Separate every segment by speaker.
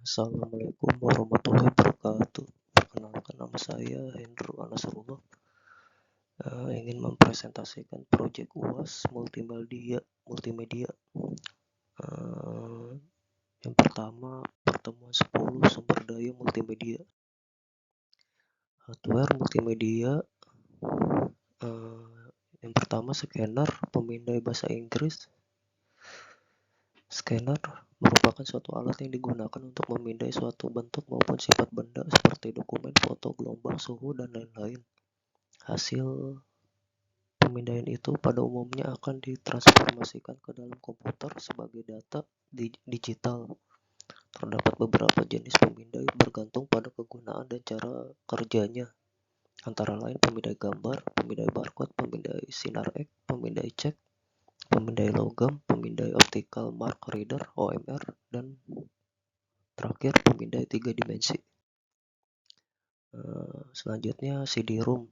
Speaker 1: Assalamualaikum warahmatullahi wabarakatuh. Perkenalkan, nama saya Hendro Anasrullah. Ingin mempresentasikan proyek UAS multimedia. Eh, yang pertama, pertemuan 10 sumber daya multimedia. Hardware multimedia. Yang pertama, scanner pemindai bahasa Inggris. Scanner merupakan suatu alat yang digunakan untuk memindai suatu bentuk maupun sifat benda seperti dokumen, foto, gelombang, suhu, dan lain-lain. Hasil pemindaian itu pada umumnya akan ditransformasikan ke dalam komputer sebagai data digital. Terdapat beberapa jenis pemindai bergantung pada kegunaan dan cara kerjanya, antara lain pemindai gambar, pemindai barcode, pemindai sinar X, pemindai cek, pemindai logam, pemindai optical mark reader (OMR), dan terakhir pemindai 3 dimensi. Selanjutnya CD-ROM.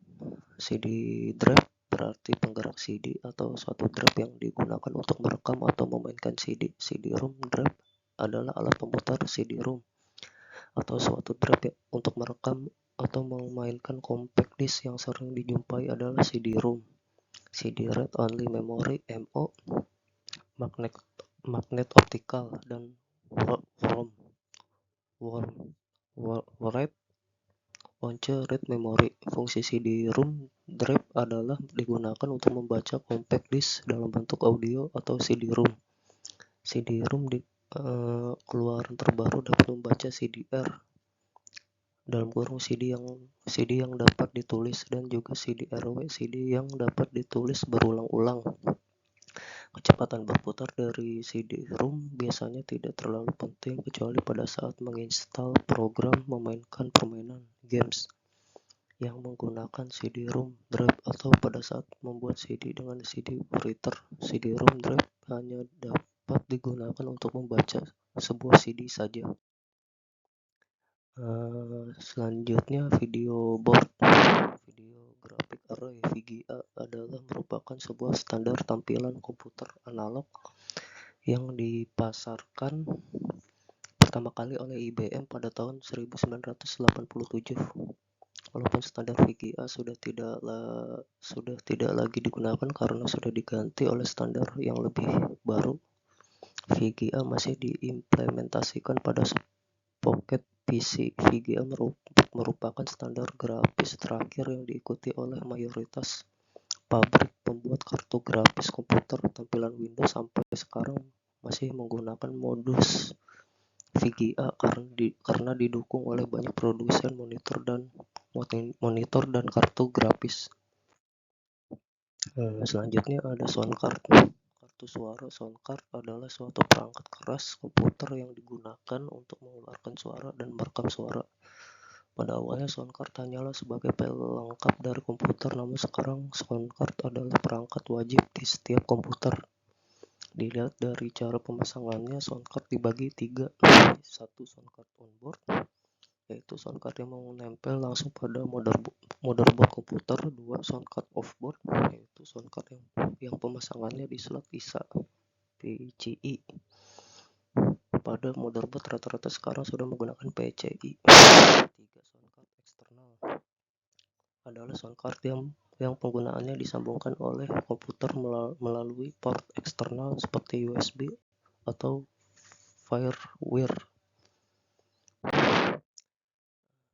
Speaker 1: CD drive berarti penggerak CD atau suatu drive yang digunakan untuk merekam atau memainkan CD. CD-ROM drive adalah alat pemutar CD-ROM atau suatu drive untuk merekam atau memainkan compact disc. Yang sering dijumpai adalah CD-ROM, CD read only memory (MO), magnet optical, dan write once read memory. Fungsi CD-ROM drive adalah digunakan untuk membaca compact disc dalam bentuk audio atau CD-ROM. CD-ROM keluaran terbaru dapat membaca CDR dalam kurung CD yang dapat ditulis, dan juga CD-RW, CD yang dapat ditulis berulang-ulang. Kecepatan berputar dari CD-ROM biasanya tidak terlalu penting kecuali pada saat menginstal program memainkan permainan games yang menggunakan CD-ROM drive, atau pada saat membuat CD dengan CD writer. CD-ROM drive hanya dapat digunakan untuk membaca sebuah CD saja. Selanjutnya, video board. Video graphic array (VGA) adalah merupakan sebuah standar tampilan komputer analog yang dipasarkan pertama kali oleh IBM pada tahun 1987. Walaupun standar VGA sudah tidak lagi digunakan karena sudah diganti oleh standar yang lebih baru, VGA masih diimplementasikan pada Pocket PC. VGA merupakan standar grafis terakhir yang diikuti oleh mayoritas pabrik pembuat kartu grafis komputer. Tampilan Windows sampai sekarang masih menggunakan modus VGA karena didukung oleh banyak produsen monitor dan kartu grafis. Selanjutnya ada sound card. Kartu suara. Sound card adalah suatu perangkat keras komputer yang digunakan untuk mengeluarkan suara dan merekam suara. Pada awalnya sound card hanyalah sebagai pelengkap dari komputer, namun sekarang sound card adalah perangkat wajib di setiap komputer. Dilihat dari cara pemasangannya, sound card dibagi 3. Satu, sound card onboard, yaitu sound card yang menempel langsung pada motherboard komputer. 2, sound card offboard, yaitu sound card yang pemasangannya di slot ISA PCI. Pada motherboard rata-rata sekarang sudah menggunakan PCI. 3, sound card eksternal adalah sound card yang penggunaannya disambungkan oleh komputer melalui port eksternal seperti USB atau firewire.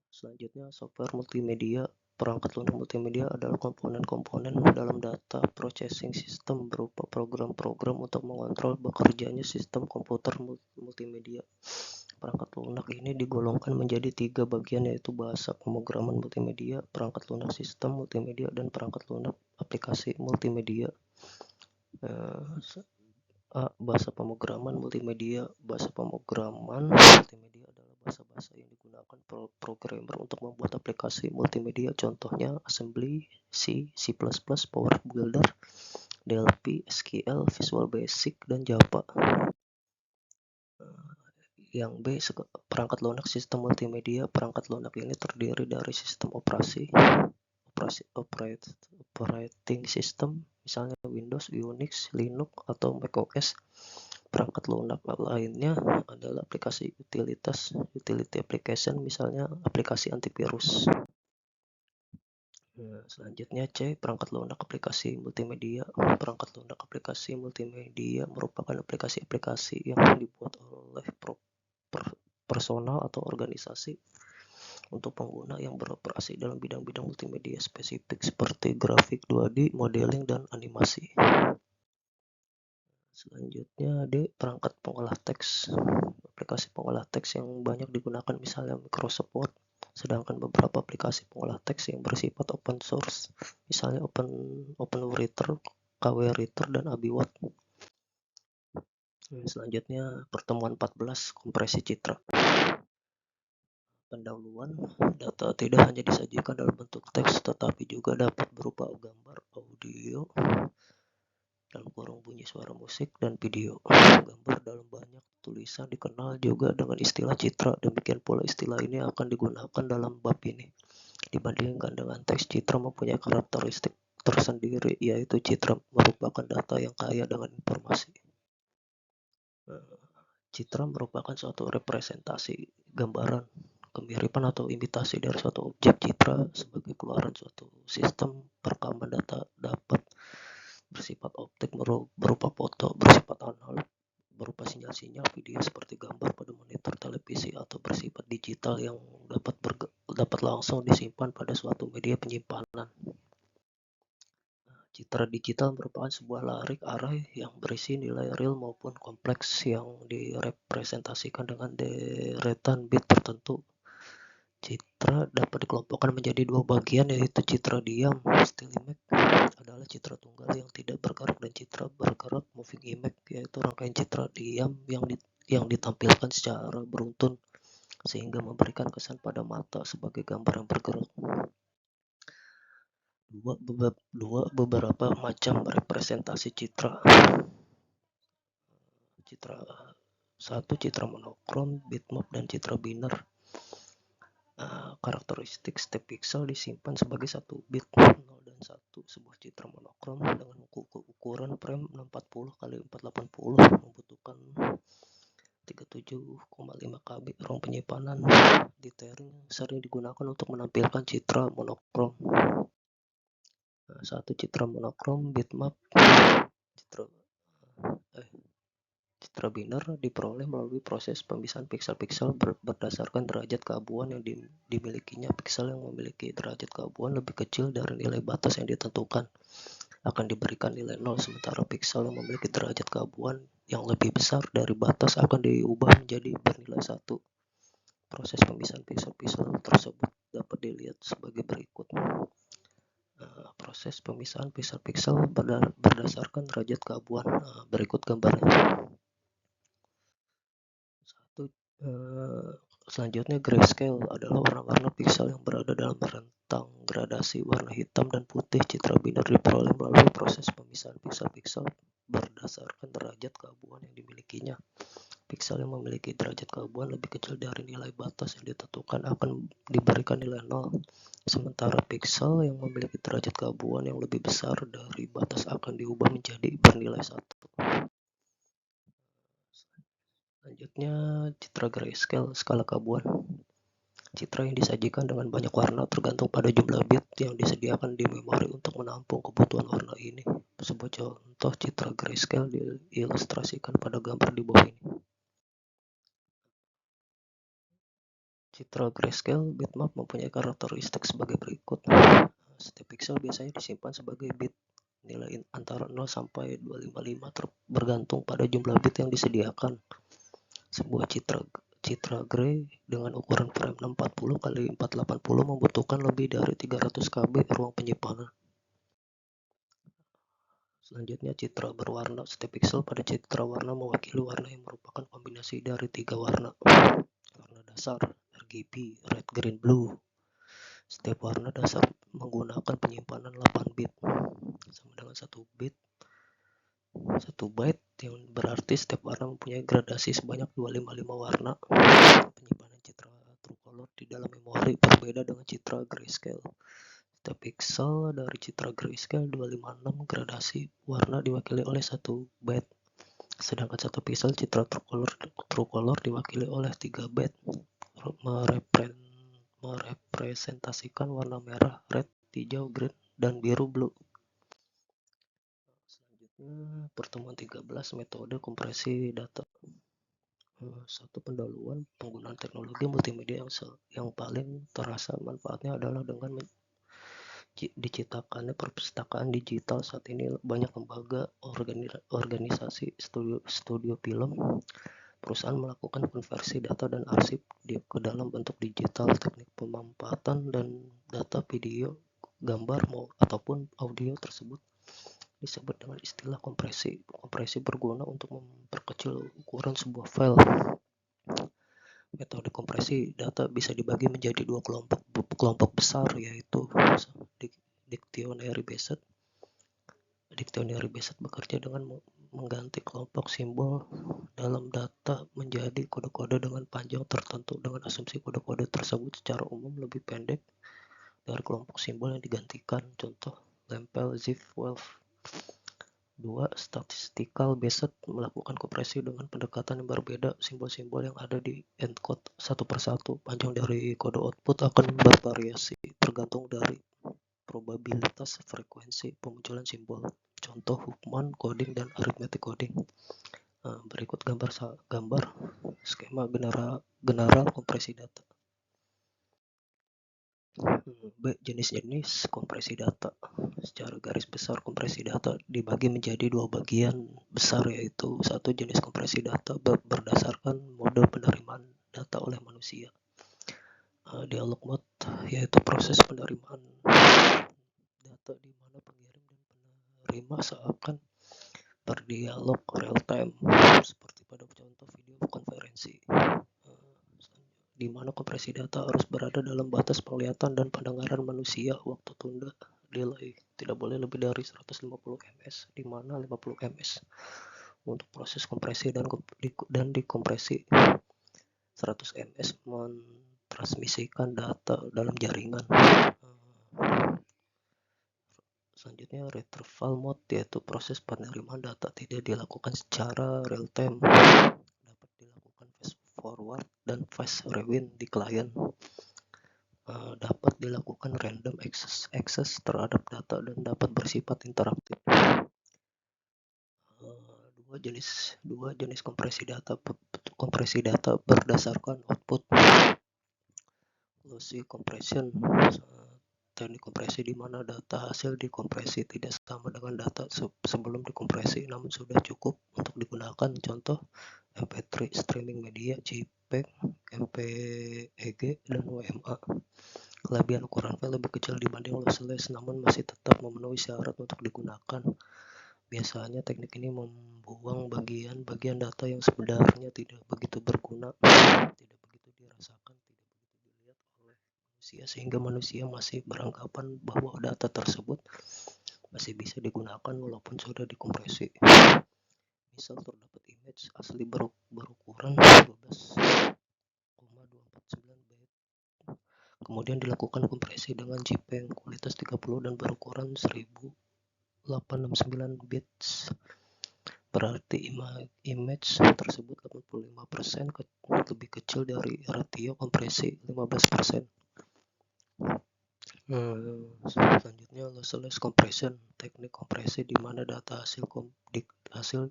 Speaker 1: Selanjutnya, software multimedia. Perangkat lunak multimedia adalah komponen-komponen dalam data processing system berupa program-program untuk mengontrol bekerjanya sistem komputer multimedia. Perangkat lunak ini digolongkan menjadi 3 bagian, yaitu bahasa pemrograman multimedia, perangkat lunak sistem multimedia, dan perangkat lunak aplikasi multimedia. Bahasa pemrograman multimedia. Bahasa pemrograman multimedia adalah bahasa-bahasa yang digunakan programmer untuk membuat aplikasi multimedia. Contohnya Assembly, C++, Power Builder, DLP, SQL, Visual Basic, dan Java. Yang B, perangkat lunak sistem multimedia. Perangkat lunak ini terdiri dari sistem operating system, misalnya Windows, Unix, Linux, atau macOS. Perangkat lunak lainnya adalah aplikasi utility application, misalnya aplikasi antivirus. Selanjutnya C. Perangkat lunak aplikasi multimedia. Perangkat lunak aplikasi multimedia merupakan aplikasi-aplikasi yang dibuat oleh personal atau organisasi untuk pengguna yang beroperasi dalam bidang-bidang multimedia spesifik seperti grafik 2D, modeling, dan animasi. Selanjutnya D. Perangkat pengolah teks. Aplikasi pengolah teks yang banyak digunakan misalnya Microsoft Word, sedangkan beberapa aplikasi pengolah teks yang bersifat open source, misalnya OpenWriter, KWRiter, dan AbiWord. Selanjutnya pertemuan 14, kompresi citra. Pendahuluan, data tidak hanya disajikan dalam bentuk teks, tetapi juga dapat berupa gambar, audio, dalam kurung bunyi suara musik, dan video. Gambar dalam banyak tulisan dikenal juga dengan istilah citra. Demikian pula istilah ini akan digunakan dalam bab ini. Dibandingkan dengan teks, citra mempunyai karakteristik tersendiri, yaitu citra merupakan data yang kaya dengan informasi. Citra merupakan suatu representasi, gambaran, kemiripan atau imitasi dari suatu objek. Citra sebagai keluaran suatu sistem perekaman data dapat bersifat optik berupa foto, bersifat analog berupa sinyal-sinyal video seperti gambar pada monitor televisi, atau bersifat digital yang dapat langsung disimpan pada suatu media penyimpanan. Citra digital merupakan sebuah array yang berisi nilai real maupun kompleks yang direpresentasikan dengan deretan bit tertentu. Citra dapat dikelompokkan menjadi dua bagian, yaitu citra diam still image adalah citra tunggal yang tidak bergerak, dan citra bergerak moving image, yaitu rangkaian citra diam yang ditampilkan secara beruntun sehingga memberikan kesan pada mata sebagai gambar yang bergerak. Beberapa macam representasi citra. Citra monokrom, bitmap, dan citra biner. Karakteristik setiap pixel disimpan sebagai 1 bit 0 dan 1. Sebuah citra monokrom dengan ukuran frame 640 x 480 membutuhkan 37,5 KB ruang penyimpanan. Dithering sering digunakan untuk menampilkan citra monokrom. Satu citra monokrom bitmap. Citra biner diperoleh melalui proses pemisahan piksel-piksel berdasarkan derajat keabuan yang dimilikinya. Piksel yang memiliki derajat keabuan lebih kecil dari nilai batas yang ditentukan akan diberikan nilai 0, sementara piksel yang memiliki derajat keabuan yang lebih besar dari batas akan diubah menjadi bernilai 1. Proses pemisahan piksel-piksel tersebut dapat dilihat sebagai berikut. Proses pemisahan piksel-piksel berdasarkan derajat keabuan. Berikut gambarnya. Selanjutnya, grayscale adalah warna-warna piksel yang berada dalam rentang gradasi warna hitam dan putih. Citra biner diperoleh melalui proses pemisahan piksel-piksel berdasarkan derajat keabuan yang dimilikinya. Piksel yang memiliki derajat keabuan lebih kecil dari nilai batas yang ditentukan akan diberikan nilai 0, sementara piksel yang memiliki derajat keabuan yang lebih besar dari batas akan diubah menjadi bernilai 1. Selanjutnya, citra grayscale, skala keabuan. Citra yang disajikan dengan banyak warna tergantung pada jumlah bit yang disediakan di memori untuk menampung kebutuhan warna ini. Sebuah contoh citra grayscale diilustrasikan pada gambar di bawah ini. Citra grayscale bitmap mempunyai karakteristik sebagai berikut. Setiap piksel biasanya disimpan sebagai bit. Nilai antara 0 sampai 255 bergantung pada jumlah bit yang disediakan. Sebuah citra gray dengan ukuran frame 640 x 480 membutuhkan lebih dari 300 KB ruang penyimpanan. Selanjutnya, citra berwarna. Setiap piksel pada citra warna mewakili warna yang merupakan kombinasi dari 3 warna. Warna dasar RGB, red, green, blue. Setiap warna dasar menggunakan penyimpanan 8 bit sama dengan 1 byte, yang berarti setiap warna mempunyai gradasi sebanyak 255 warna. Penyimpanan citra true color di dalam memori berbeda dengan citra grayscale. Setiap piksel dari citra grayscale 256 gradasi warna diwakili oleh 1 byte. Sedangkan satu pixel citra true color diwakili oleh 3 bit merepresentasikan warna merah, red, hijau, green, dan biru blue. Selanjutnya, pertemuan 13 metode kompresi data. Satu pendahuluan penggunaan teknologi multimedia yang paling terasa manfaatnya adalah dengan diciptakannya perpustakaan digital. Saat ini banyak lembaga, organisasi, studio film, perusahaan melakukan konversi data dan arsip ke dalam bentuk digital. Teknik pemanfaatan dan data video, gambar ataupun audio tersebut disebut dengan istilah kompresi. Kompresi berguna untuk memperkecil ukuran sebuah file. Metode kompresi data bisa dibagi menjadi dua kelompok besar, yaitu dictionary-based. Dictionary-based bekerja dengan mengganti kelompok simbol dalam data menjadi kode-kode dengan panjang tertentu dengan asumsi kode-kode tersebut secara umum lebih pendek dari kelompok simbol yang digantikan. Contoh, Lempel, zip, Wolf. 2. Statistical based melakukan kompresi dengan pendekatan yang berbeda. Simbol-simbol yang ada di encode satu persatu. Panjang dari kode output akan bervariasi tergantung dari probabilitas frekuensi pemunculan simbol. Contoh Huffman coding dan arithmetic coding. Berikut gambar skema general kompresi data. B. Jenis-jenis kompresi data. Secara garis besar, kompresi data dibagi menjadi dua bagian besar, yaitu satu, jenis kompresi data berdasarkan mode penerimaan data oleh manusia. Dialog mode, yaitu proses penerimaan data di mana pengirim dan penerima seakan berdialog real time, seperti pada contoh video konferensi, di mana kompresi data harus berada dalam batas penglihatan dan pendengaran manusia. Waktu tunda delay tidak boleh lebih dari 150 ms, di mana 50 ms untuk proses kompresi dan dikompresi. 100 ms mentransmisikan data dalam jaringan. Selanjutnya, retrieval mode, yaitu proses penerimaan data tidak dilakukan secara real time, dapat dilakukan fast forward dan fast rewind di klien. Dapat dilakukan random access terhadap data dan dapat bersifat interaktif. Dua jenis kompresi data berdasarkan output. Lossy compression, teknik kompresi di mana data hasil dikompresi tidak sama dengan data sebelum dikompresi, namun sudah cukup untuk digunakan. Contoh, MP3 streaming media, JPEG, MPEG, dan WMA. Kelebihan ukuran file lebih kecil dibanding lossless, namun masih tetap memenuhi syarat untuk digunakan. Biasanya teknik ini membuang bagian-bagian data yang sebenarnya tidak begitu berguna, tidak begitu dirasakan, tidak begitu dilihat oleh manusia, sehingga manusia masih beranggapan bahwa data tersebut masih bisa digunakan walaupun sudah dikompresi. Misal, terdapat image asli berukuran 12,249 byte. Kemudian dilakukan kompresi dengan JPEG kualitas 30 dan berukuran 1869 bits. Berarti image tersebut 85% lebih kecil dari ratio kompresi 15%. Selanjutnya, lossless compression, teknik kompresi di mana data hasil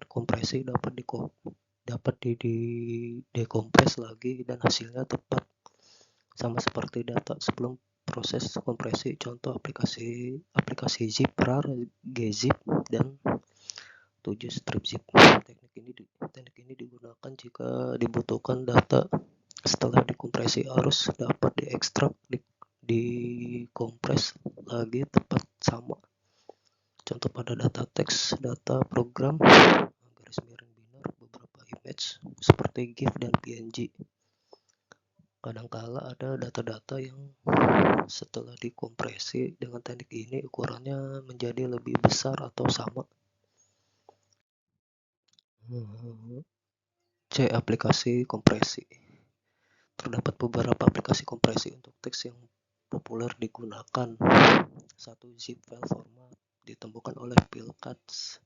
Speaker 1: kompresi dapat dekompres lagi dan hasilnya tepat sama seperti data sebelum proses kompresi. Contoh, aplikasi zip, RAR, gzip, dan 7 strip zip. Teknik ini digunakan jika dibutuhkan data setelah dikompresi harus dapat diekstrak, dikompres lagi tepat sama. Contoh pada data teks, data program, garis miring binar, beberapa image seperti GIF dan PNG. Kadangkala ada data-data yang setelah dikompresi dengan teknik ini ukurannya menjadi lebih besar atau sama. C. Aplikasi kompresi. Terdapat beberapa aplikasi kompresi untuk teks yang populer digunakan. 1. Zip file format ditemukan oleh Phil Katz.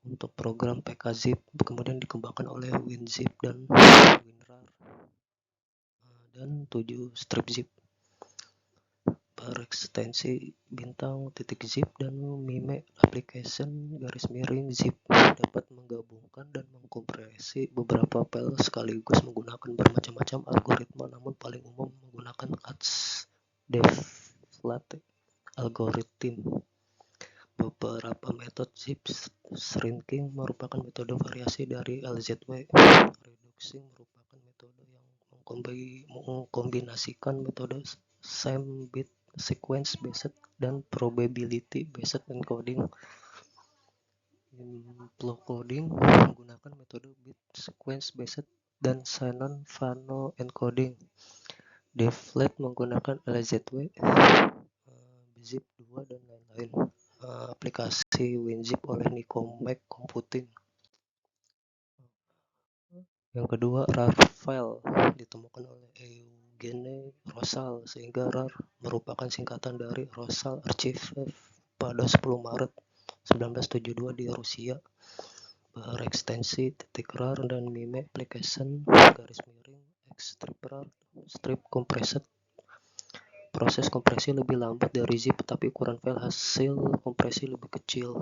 Speaker 1: untuk program pkzip, kemudian dikembangkan oleh WinZip dan WinRAR, dan 7 stripzip berekstensi bintang.zip dan Mime application _zip dapat menggabungkan dan mengkompresi beberapa file sekaligus menggunakan bermacam-macam algoritma, namun paling umum menggunakan Devlate algorithm. Beberapa metode zip shrinking merupakan metode variasi dari LZW. Reducing merupakan metode yang mengkombinasikan metode same bit sequence based dan probability based encoding. Implocoding menggunakan metode bit sequence based dan Shannon-Fano encoding. Devlate menggunakan LZW, Zip 2 dan lain-lain. Aplikasi WinZip oleh Nicomec Computing. Yang kedua, RAR file ditemukan oleh Eugene Rosal, sehingga RAR merupakan singkatan dari Rosal Archive pada 10 Maret 1972 di Rusia. Berekstensi .rar dan Mime application _x_strip_rar strip compressed. Proses kompresi lebih lambat dari zip, tetapi ukuran file hasil kompresi lebih kecil.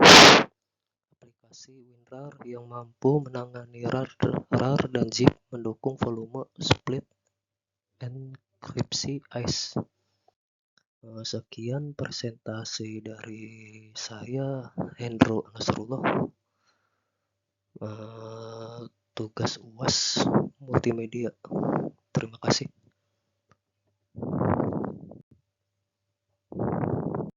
Speaker 1: Aplikasi WinRAR yang mampu menangani RAR dan zip mendukung volume split enkripsi ICE. Sekian presentasi dari saya, Hendro Nasrullah, tugas UAS Multimedia. Terima kasih.